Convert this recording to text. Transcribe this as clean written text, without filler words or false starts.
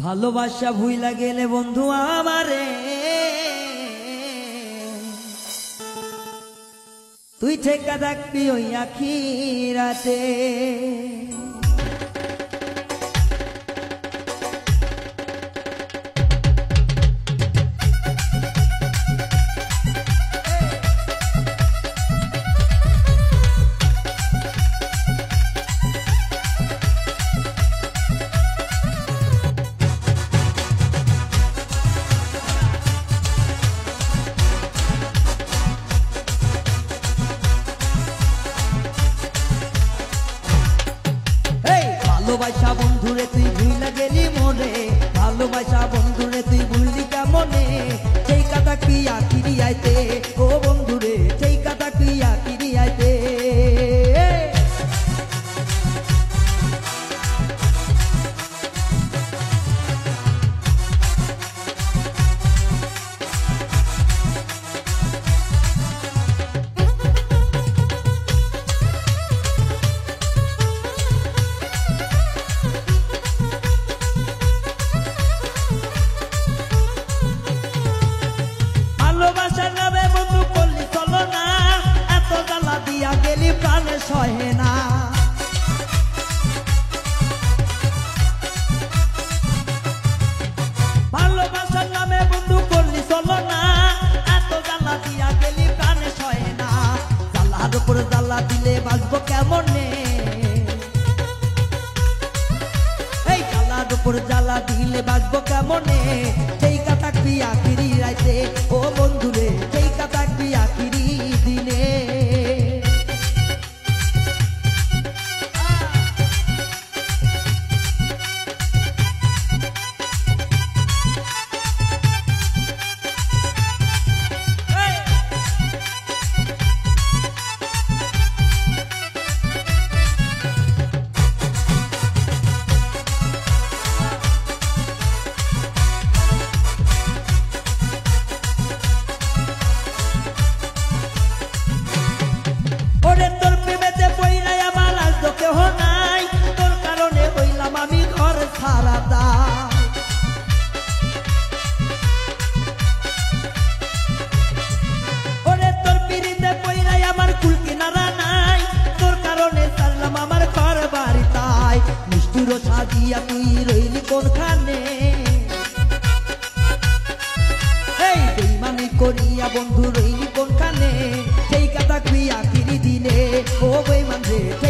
ভালোবাসা ভুইলা গেলে বন্ধু আমারে তুই ঠেকা থাকবি ওই আখিরাতে। ভালোবাসা বন্ধুরে তুই ভুইলা গেলি মনে, ভালোবাসা বন্ধুরে তুই ভুললি কেমনে, সেই কথা কি আখিরি আইতে ও বন্ধুরে, সেই কথা কি আখিরি আইতে। ভালোবাসার নামে বন্ধু করলি চলো না, এত জ্বালা দিয়া গেলি প্রাণে সহে না। ভালোবাসার নামে বন্ধু করলি চলো না, এত জ্বালা দিয়া গেলি প্রাণে সহে না। জ্বালার উপর জ্বালা দিলে বাঁচবো কেমনে, এই জ্বালার উপর জ্বালা দিলে বাঁচবো কেমনে, সেই কথা কি আখিরি রাইতে ও বন্ধুরে, সেই কথা কি আখিরি দিনে। ওরে তোর প্রেমেতে পইলাই আমার আজ তো কেহ নাই, তোর কারণে হইলাম আমি ঘর ছাড়া দাই। ওরে তোর পিড়িতে পইলাই আমার কুল কিনারা নাই, তোর কারণে ছাড়লাম আমার ঘর বাড়ি তাই। নিষ্ঠুর সাজিয়া তুই রইলি কোনখানে, এই বেইমানি করিয়া বন্ধু রইলি কোনখানে, সেই কথা কি আখিরি দিনে ও বেইমান রে।